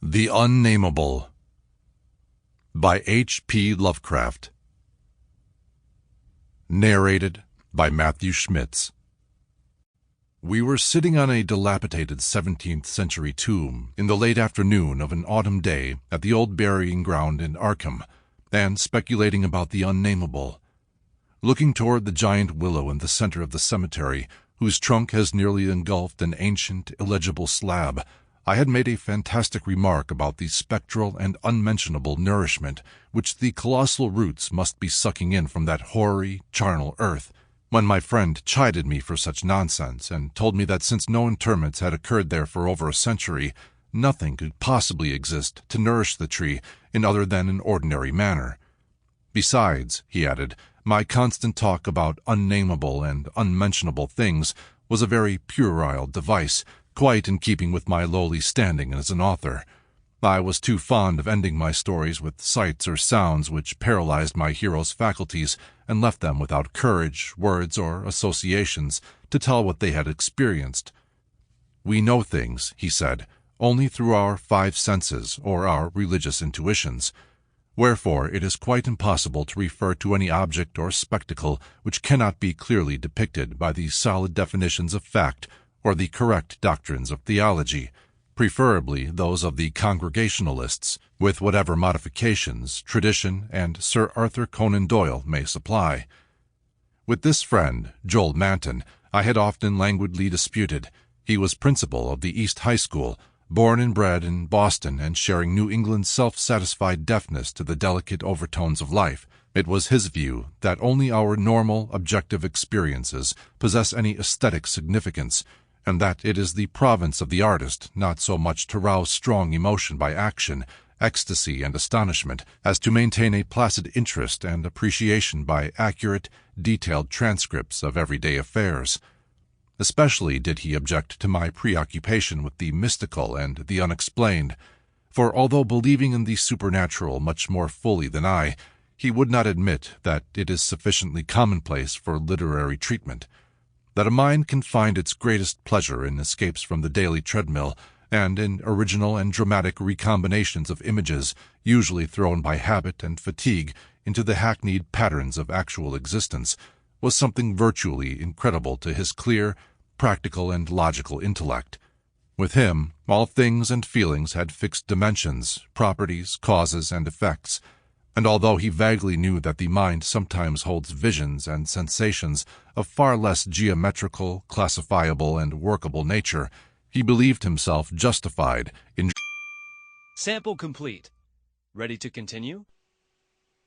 The Unnamable by H.P. Lovecraft. Narrated by Matthew Schmitz. We were sitting on a dilapidated 17th century tomb in the late afternoon of an autumn day at the old burying ground in Arkham, and speculating about the unnamable. Looking toward the giant willow in the center of the cemetery, whose trunk has nearly engulfed an ancient, illegible slab, I had made a fantastic remark about the spectral and unmentionable nourishment which the colossal roots must be sucking in from that hoary, charnel earth, when my friend chided me for such nonsense and told me that since no interments had occurred there for over a century, nothing could possibly exist to nourish the tree in other than an ordinary manner. Besides, he added, my constant talk about unnamable and unmentionable things was a very puerile device, quite in keeping with my lowly standing as an author. I was too fond of ending my stories with sights or sounds which paralyzed my heroes' faculties and left them without courage, words, or associations to tell what they had experienced. We know things, he said, only through our five senses or our religious intuitions. Wherefore it is quite impossible to refer to any object or spectacle which cannot be clearly depicted by the solid definitions of fact or the correct doctrines of theology, preferably those of the Congregationalists, with whatever modifications tradition and Sir Arthur Conan Doyle may supply. With this friend, Joel Manton, I had often languidly disputed. He was principal of the East High School, born and bred in Boston and sharing New England's self-satisfied deafness to the delicate overtones of life. It was his view that only our normal, objective experiences possess any aesthetic significance, and that it is the province of the artist not so much to rouse strong emotion by action, ecstasy, and astonishment, as to maintain a placid interest and appreciation by accurate, detailed transcripts of everyday affairs. Especially did he object to my preoccupation with the mystical and the unexplained, for although believing in the supernatural much more fully than I, he would not admit that it is sufficiently commonplace for literary treatment, that a mind can find its greatest pleasure in escapes from the daily treadmill and in original and dramatic recombinations of images usually thrown by habit and fatigue into the hackneyed patterns of actual existence, was something virtually incredible to his clear, practical, and logical intellect. With him, all things and feelings had fixed dimensions, properties, causes, and effects, and although he vaguely knew that the mind sometimes holds visions and sensations of far less geometrical, classifiable, and workable nature, he believed himself justified in... Sample complete. Ready to continue?